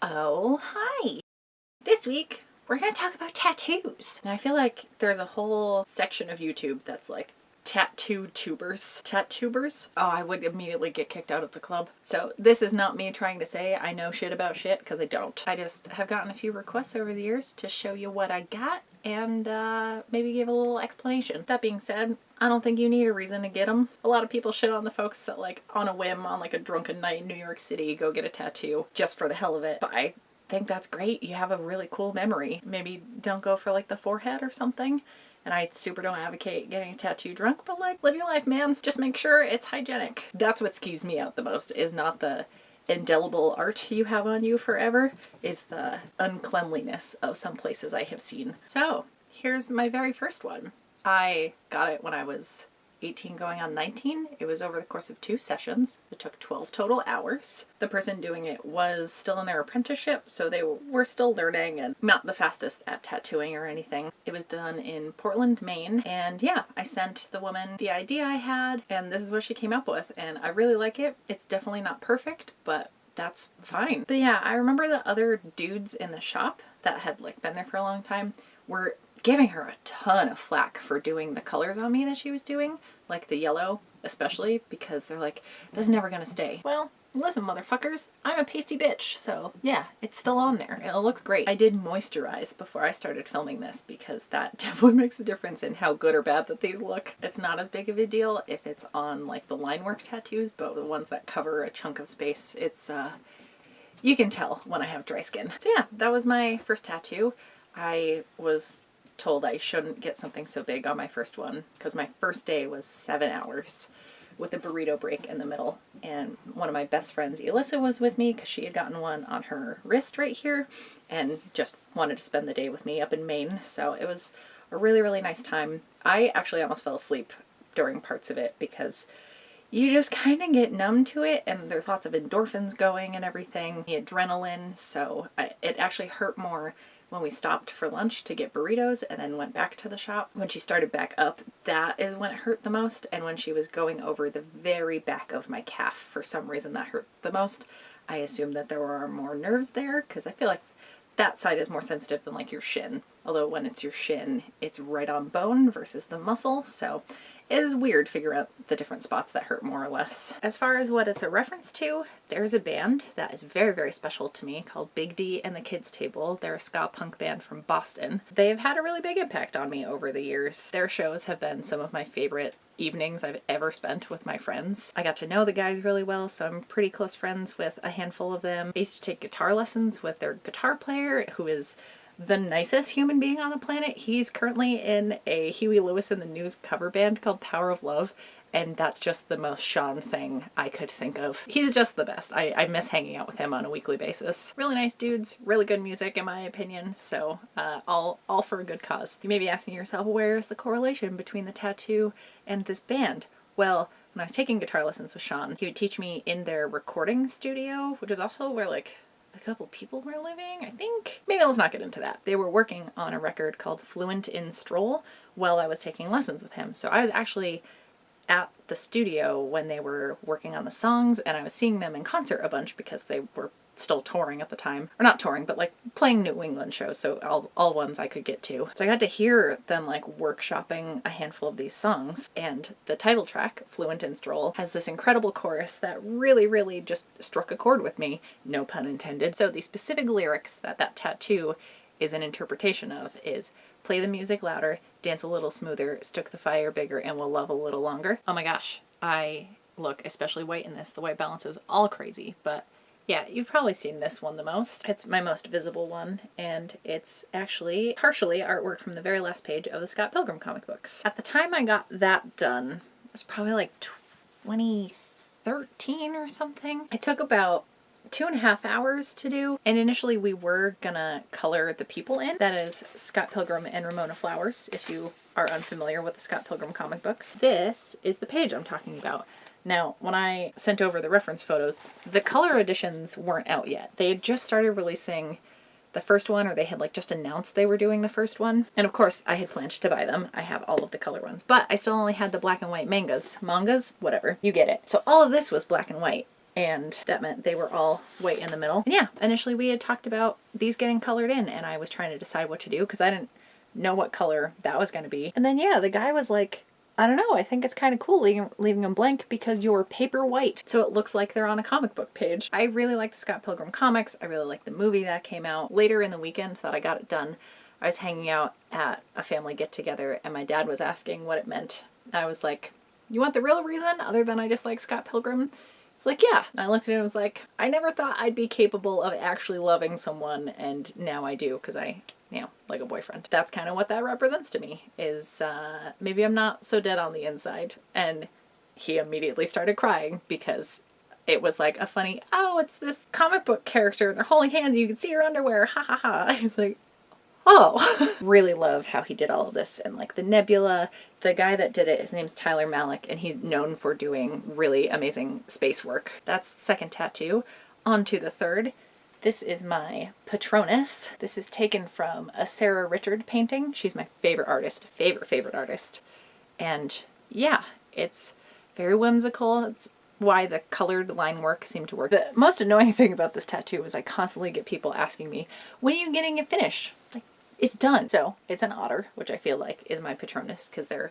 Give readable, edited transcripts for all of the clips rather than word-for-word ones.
Oh, hi! This week, we're gonna talk about tattoos. Now, I feel like there's a whole section of YouTube that's like tattoo tubers. Tattubers? Oh, I would immediately get kicked out of the club. So this is not me trying to say I know shit about shit, because I don't. I just have gotten a few requests over the years to show you what I got and maybe give a little explanation. That being said, I don't think you need a reason to get them. A lot of people shit on the folks that like on a whim on like a drunken night in New York City go get a tattoo just for the hell of it. But I think that's great. You have a really cool memory. Maybe don't go for like the forehead or something. And I super don't advocate getting a tattoo drunk, but like, live your life, man. Just make sure it's hygienic. That's what skews me out the most, is not the indelible art you have on you forever, is the uncleanliness of some places I have seen. So here's my very first one. I got it when I was 18 going on 19. It was over the course of 2 sessions. It took 12 total hours. The person doing it was still in their apprenticeship, so they were still learning and not the fastest at tattooing or anything. It was done in Portland, Maine, and yeah, I sent the woman the idea I had, and this is what she came up with, and I really like it. It's definitely not perfect, but that's fine. But yeah, I remember the other dudes in the shop that had like been there for a long time were giving her a ton of flack for doing the colors on me that she was doing, like the yellow especially, because they're like, this is never gonna stay. Well, listen motherfuckers, I'm a pasty bitch, so yeah, it's still on there. It looks great. I did moisturize before I started filming this because that definitely makes a difference in how good or bad that these look. It's not as big of a deal if it's on like the line work tattoos, but the ones that cover a chunk of space, it's you can tell when I have dry skin. So yeah, that was my first tattoo. I was told I shouldn't get something so big on my first one because my first day was 7 hours with a burrito break in the middle, and one of my best friends, Elissa, was with me because she had gotten one on her wrist right here and just wanted to spend the day with me up in Maine, so it was a really, really nice time. I actually almost fell asleep during parts of it because you just kind of get numb to it, and there's lots of endorphins going and everything, the adrenaline, so it actually hurt more when we stopped for lunch to get burritos and then went back to the shop. When she started back up, that is when it hurt the most, and when she was going over the very back of my calf, for some reason that hurt the most. I assume that there were more nerves there because I feel like that side is more sensitive than like your shin, although when it's your shin it's right on bone versus the muscle, so it is weird figuring out the different spots that hurt more or less. As far as what it's a reference to, there's a band that is very, very special to me called Big D and the Kids Table. They're a ska punk band from Boston. They've had a really big impact on me over the years. Their shows have been some of my favorite evenings I've ever spent with my friends. I got to know the guys really well, so I'm pretty close friends with a handful of them. I used to take guitar lessons with their guitar player, who is the nicest human being on the planet. He's currently in a Huey Lewis and the News cover band called Power of Love, and that's just the most Sean thing I could think of. He's just the best. I miss hanging out with him on a weekly basis. Really nice dudes, really good music in my opinion, so all for a good cause. You may be asking yourself, where's the correlation between the tattoo and this band? Well, when I was taking guitar lessons with Sean, he would teach me in their recording studio, which is also where like a couple people were living, I think. Maybe let's not get into that. They were working on a record called Fluent in Stroll while I was taking lessons with him. So I was actually at the studio when they were working on the songs, and I was seeing them in concert a bunch because they were still touring at the time. Or not touring, but like playing New England shows, so all ones I could get to. So I got to hear them like workshopping a handful of these songs, and the title track, Fluent in Stroll, has this incredible chorus that really, really just struck a chord with me, no pun intended. So the specific lyrics that tattoo is an interpretation of is, play the music louder, dance a little smoother, stoke the fire bigger, and we'll love a little longer. Oh my gosh, I look especially white in this. The white balance is all crazy, but yeah, you've probably seen this one the most. It's my most visible one, and it's actually partially artwork from the very last page of the Scott Pilgrim comic books. At the time I got that done, it was probably like 2013 or something. It took about 2.5 hours to do, and initially we were gonna color the people in. That is Scott Pilgrim and Ramona Flowers, if you are unfamiliar with the Scott Pilgrim comic books. This is the page I'm talking about. Now, when I sent over the reference photos, the color editions weren't out yet. They had just started releasing the first one, or they had like just announced they were doing the first one. And of course I had planned to buy them. I have all of the color ones, but I still only had the black and white mangas, whatever, you get it. So all of this was black and white. and that meant they were all white in the middle. And yeah, initially we had talked about these getting colored in, and I was trying to decide what to do because I didn't know what color that was going to be. And then yeah, the guy was like, I don't know, I think it's kind of cool leaving them blank because you're paper white, so it looks like they're on a comic book page. I really like the Scott Pilgrim comics. I really like the movie that came out. Later in the weekend that I got it done, I was hanging out at a family get-together and my dad was asking what it meant. I was like, you want the real reason other than I just like Scott Pilgrim? He's like, yeah. And I looked at him and was like, I never thought I'd be capable of actually loving someone, and now I do because I, you know, like a boyfriend. That's kind of what that represents to me, is maybe I'm not so dead on the inside. And he immediately started crying because it was like a funny, oh, it's this comic book character, they're holding hands, you can see her underwear, ha ha ha. He's like, oh. Really love how he did all of this, and like the nebula. The guy that did it, his name's Tyler Malick, and he's known for doing really amazing space work. That's the second tattoo. On to the third. This is my Patronus. This is taken from a Sarah Richard painting. She's my favorite artist, favorite artist. And yeah, it's very whimsical. It's why the colored line work seemed to work. The most annoying thing about this tattoo is I constantly get people asking me, when are you getting it finished? Like, it's done. So it's an otter, which I feel like is my Patronus because they're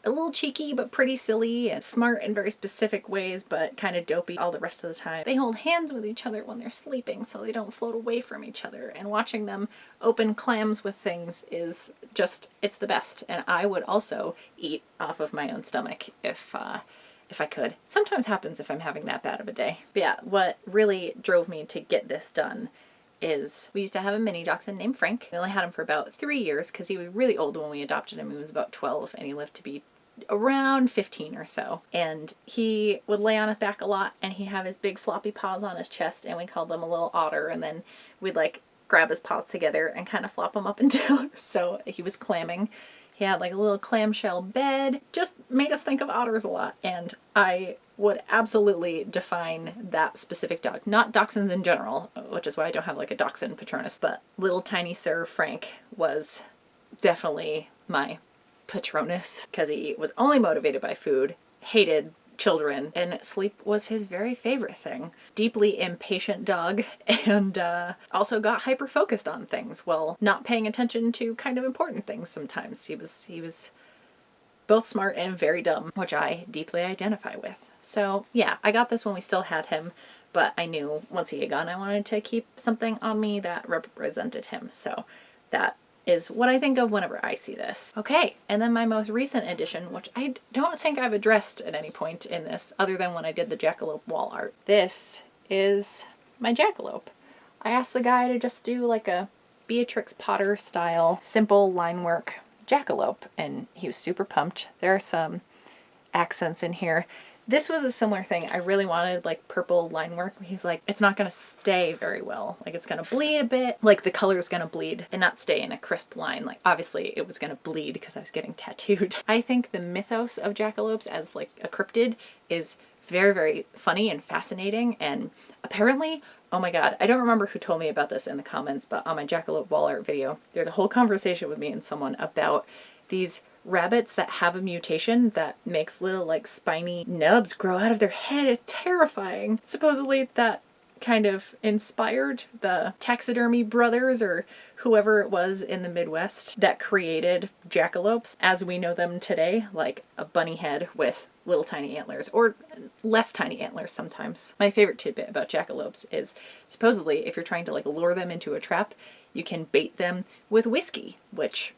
a little cheeky but pretty silly and smart in very specific ways, but kind of dopey all the rest of the time. They hold hands with each other when they're sleeping so they don't float away from each other, and watching them open clams with things is just, it's the best. And I would also eat off of my own stomach if I could. Sometimes happens if I'm having that bad of a day. But yeah, what really drove me to get this done is we used to have a mini dachshund named Frank. We only had him for about 3 years because he was really old when we adopted him. He was about 12 and he lived to be around 15 or so. And he would lay on his back a lot and he'd have his big floppy paws on his chest, and we called them a little otter, and then we'd like grab his paws together and kind of flop him up and down. So he was clamming. He had like a little clamshell bed. Just made us think of otters a lot, and I would absolutely define that specific dog. Not dachshunds in general, which is why I don't have like a dachshund Patronus, but little tiny Sir Frank was definitely my Patronus because he was only motivated by food, hated children, and sleep was his very favorite thing. Deeply impatient dog, and also got hyper focused on things while not paying attention to kind of important things sometimes. He was both smart and very dumb, which I deeply identify with. So yeah, I got this when we still had him, but I knew once he had gone I wanted to keep something on me that represented him. So that is what I think of whenever I see this. Okay, and then my most recent addition, which I don't think I've addressed at any point in this other than when I did the jackalope wall art. This is my jackalope. I asked the guy to just do like a Beatrix Potter style simple line work jackalope, and he was super pumped. There are some accents in here. This was a similar thing. I really wanted like purple line work. He's like, it's not gonna stay very well. Like it's gonna bleed a bit. Like the color is gonna bleed and not stay in a crisp line. Like obviously it was gonna bleed because I was getting tattooed. I think the mythos of jackalopes as like a cryptid is very funny and fascinating, and apparently, oh my god, I don't remember who told me about this in the comments, but on my jackalope wall art video, there's a whole conversation with me and someone about these rabbits that have a mutation that makes little like spiny nubs grow out of their head. It's terrifying. Supposedly that kind of inspired the taxidermy brothers or whoever it was in the Midwest that created jackalopes as we know them today, like a bunny head with little tiny antlers, or less tiny antlers sometimes. My favorite tidbit about jackalopes is supposedly if you're trying to like lure them into a trap, you can bait them with whiskey, which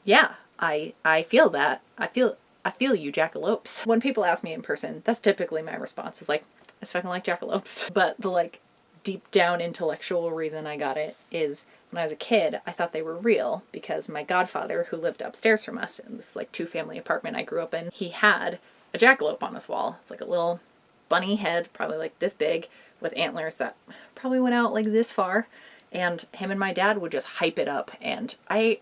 yeah, I feel that. I feel you, jackalopes. When people ask me in person, that's typically my response is like, I just fucking like jackalopes. But the like deep down intellectual reason I got it is when I was a kid, I thought they were real because my godfather, who lived upstairs from us in this like 2-family apartment I grew up in, he had a jackalope on his wall. It's like a little bunny head, probably like this big, with antlers that probably went out like this far. And him and my dad would just hype it up, and I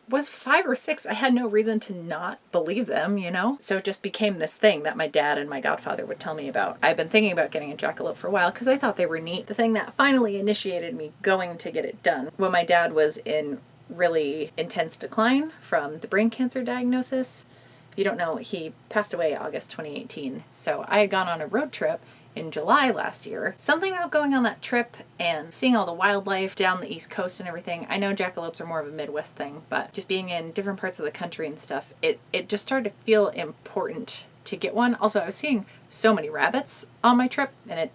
was 5 or 6. I had no reason to not believe them, you know? So it just became this thing that my dad and my godfather would tell me about. I've been thinking about getting a jackalope for a while because I thought they were neat. The thing that finally initiated me going to get it done when my dad was in really intense decline from the brain cancer diagnosis. If you don't know, he passed away August 2018. So I had gone on a road trip in July last year. Something about going on that trip and seeing all the wildlife down the East Coast and everything. I know jackalopes are more of a Midwest thing, but just being in different parts of the country and stuff, it just started to feel important to get one. Also, I was seeing so many rabbits on my trip, and it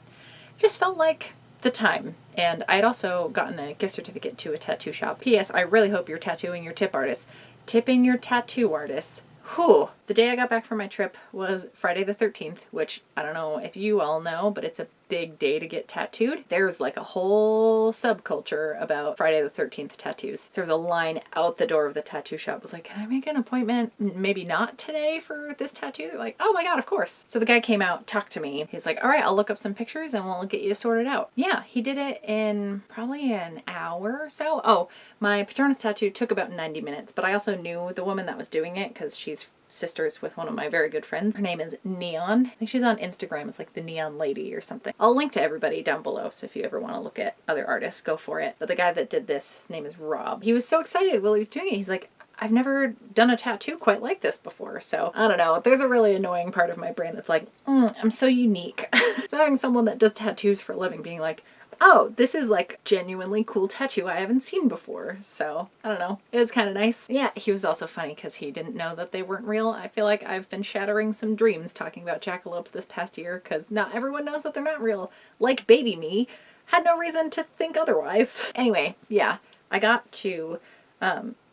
just felt like the time. And I had also gotten a gift certificate to a tattoo shop. P.S. I really hope you're tattooing your tip artist. Tipping your tattoo artists. Whew. The day I got back from my trip was Friday the 13th, which I don't know if you all know, but it's a big day to get tattooed. There's like a whole subculture about Friday the 13th tattoos. There was a line out the door of the tattoo shop. It was like, can I make an appointment? Maybe not today for this tattoo? They're like, oh my God, of course. So the guy came out, talked to me. He's like, all right, I'll look up some pictures and we'll get you sorted out. Yeah, he did it in probably an hour or so. Oh, my Patronus tattoo took about 90 minutes, but I also knew the woman that was doing it because she's sisters with one of my very good friends. Her name is Neon. I think she's on Instagram. It's like the Neon Lady or something. I'll link to everybody down below, so if you ever want to look at other artists, go for it. But the guy that did this, his name is Rob. He was so excited while he was doing it. He's like, I've never done a tattoo quite like this before. So I don't know. There's a really annoying part of my brain that's like, I'm so unique. So having someone that does tattoos for a living being like, oh, this is like genuinely cool tattoo I haven't seen before. So I don't know. It was kind of nice. Yeah, he was also funny because he didn't know that they weren't real. I feel like I've been shattering some dreams talking about jackalopes this past year because not everyone knows that they're not real. Like baby me had no reason to think otherwise. Anyway, yeah, I got to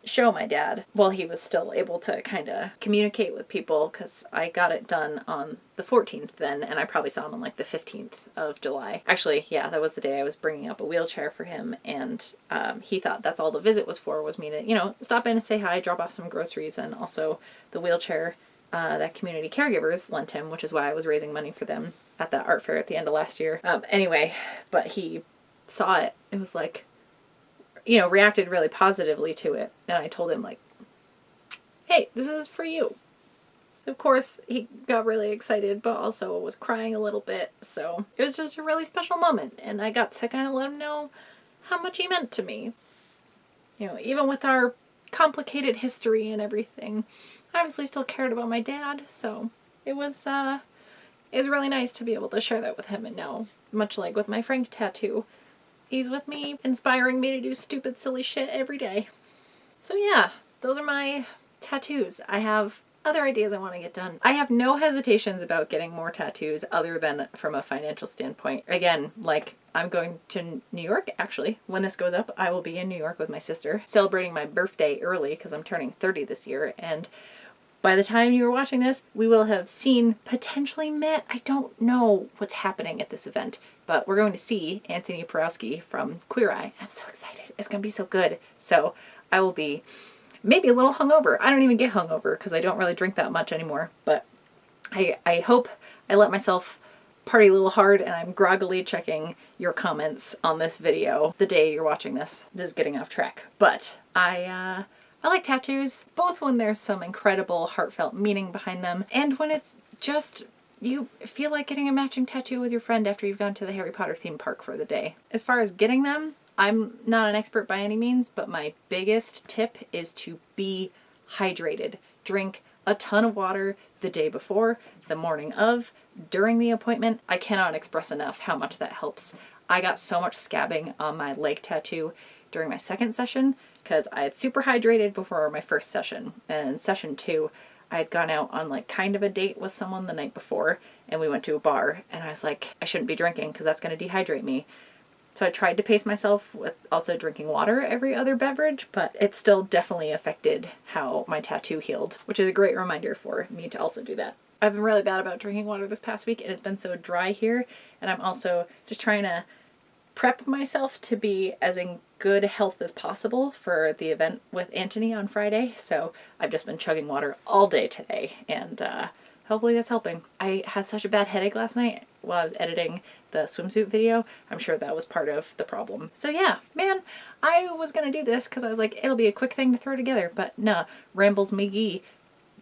show my dad while he was still able to kind of communicate with people because I got it done on the 14th then, and I probably saw him on like the 15th of July. Actually, yeah, that was the day I was bringing up a wheelchair for him, and he thought that's all the visit was for, was me to, you know, stop in and say hi, drop off some groceries, and also the wheelchair that community caregivers lent him, which is why I was raising money for them at that art fair at the end of last year. Anyway, but he saw it. It was like, you know, reacted really positively to it. And I told him like, hey, this is for you. Of course, he got really excited, but also was crying a little bit. So it was just a really special moment. And I got to kind of let him know how much he meant to me. You know, even with our complicated history and everything, I obviously still cared about my dad. So it was really nice to be able to share that with him. And now, much like with my Frank tattoo, he's with me, inspiring me to do stupid, silly shit every day. So yeah, those are my tattoos. I have other ideas I want to get done. I have no hesitations about getting more tattoos other than from a financial standpoint. Again, like, I'm going to New York, actually. When this goes up, I will be in New York with my sister, celebrating my birthday early because I'm turning 30 this year, and by the time you are watching this, we will have seen, potentially met, I don't know what's happening at this event, but we're going to see Anthony Porowski from Queer Eye. I'm so excited. It's going to be so good. So I will be maybe a little hungover. I don't even get hungover because I don't really drink that much anymore, but I hope I let myself party a little hard and I'm groggily checking your comments on this video the day you're watching this. This is getting off track, but I like tattoos, both when there's some incredible heartfelt meaning behind them and when it's just you feel like getting a matching tattoo with your friend after you've gone to the Harry Potter theme park for the day. As far as getting them, I'm not an expert by any means, but my biggest tip is to be hydrated. Drink a ton of water the day before, the morning of, during the appointment. I cannot express enough how much that helps. I got so much scabbing on my leg tattoo during my second session because I had super hydrated before my first session. And session 2, I had gone out on like kind of a date with someone the night before and we went to a bar and I was like, I shouldn't be drinking because that's going to dehydrate me. So I tried to pace myself with also drinking water every other beverage, but it still definitely affected how my tattoo healed, which is a great reminder for me to also do that. I've been really bad about drinking water this past week and it's been so dry here, and I'm also just trying to prep myself to be as in good health as possible for the event with Anthony on Friday. So I've just been chugging water all day today and hopefully that's helping. I had such a bad headache last night while I was editing the swimsuit video. I'm sure that was part of the problem. So yeah, man, I was gonna do this because I was like, it'll be a quick thing to throw together, but nah, Rambles McGee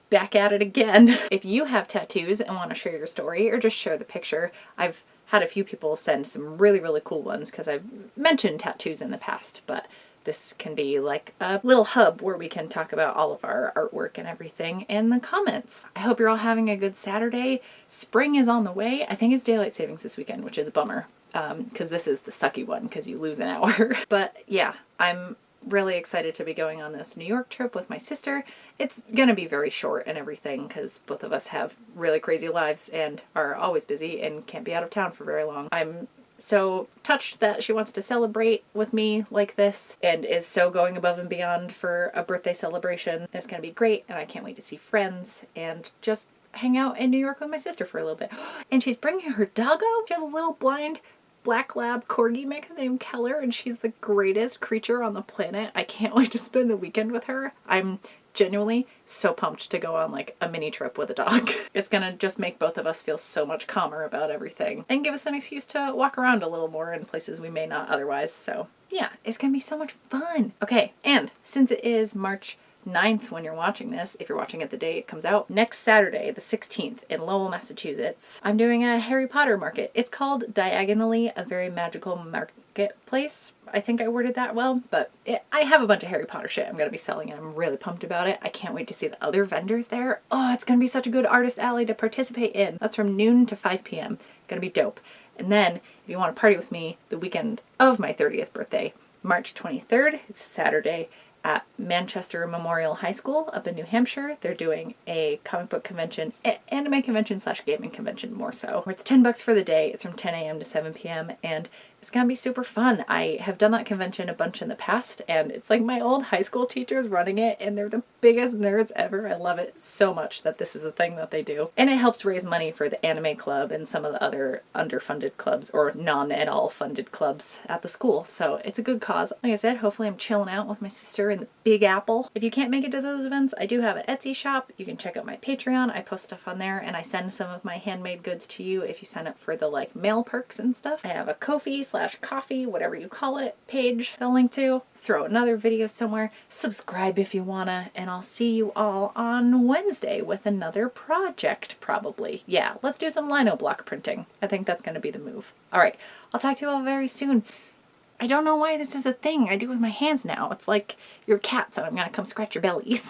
back at it again. If you have tattoos and want to share your story or just share the picture, I've had a few people send some really, really cool ones because I've mentioned tattoos in the past, but this can be like a little hub where we can talk about all of our artwork and everything in the comments. I hope you're all having a good Saturday. Spring is on the way. I think it's daylight savings this weekend, which is a bummer because this is the sucky one because you lose an hour. But yeah, I'm really excited to be going on this New York trip with my sister. It's gonna be very short and everything because both of us have really crazy lives and are always busy and can't be out of town for very long. I'm so touched that she wants to celebrate with me like this and is so going above and beyond for a birthday celebration. It's gonna be great and I can't wait to see friends and just hang out in New York with my sister for a little bit. And she's bringing her doggo. She has a little blind black lab corgi mix named Keller and she's the greatest creature on the planet. I can't wait to spend the weekend with her. I'm genuinely so pumped to go on like a mini trip with a dog. It's gonna just make both of us feel so much calmer about everything and give us an excuse to walk around a little more in places we may not otherwise. So yeah, it's gonna be so much fun. Okay, and since it is March 9th when you're watching this, if you're watching it the day it comes out, next Saturday, the 16th in Lowell, Massachusetts, I'm doing a Harry Potter market. It's called Diagonally, a Very Magical Marketplace. I think I worded that well, but I have a bunch of Harry Potter shit I'm going to be selling and I'm really pumped about it. I can't wait to see the other vendors there. Oh, it's going to be such a good artist alley to participate in. That's from noon to 5 p.m. Going to be dope. And then if you want to party with me the weekend of my 30th birthday, March 23rd, it's Saturday, at Manchester Memorial High School up in New Hampshire. They're doing a comic book convention, anime convention / gaming convention more so, where it's $10 for the day. It's from 10 a.m. to 7 p.m. and it's gonna be super fun. I have done that convention a bunch in the past and it's like my old high school teachers running it and they're the biggest nerds ever. I love it so much that this is a thing that they do. And it helps raise money for the anime club and some of the other underfunded clubs or none at all funded clubs at the school. So it's a good cause. Like I said, hopefully I'm chilling out with my sister in the Big Apple. If you can't make it to those events, I do have an Etsy shop. You can check out my Patreon. I post stuff on there and I send some of my handmade goods to you if you sign up for the like mail perks and stuff. I have a Ko-fi / coffee, whatever you call it, page I'll link to. Throw another video somewhere. Subscribe if you wanna, and I'll see you all on Wednesday with another project probably. Yeah, let's do some lino block printing. I think that's gonna be the move. All right, I'll talk to you all very soon. I don't know why this is a thing I do with my hands now. It's like your cats and I'm gonna come scratch your bellies.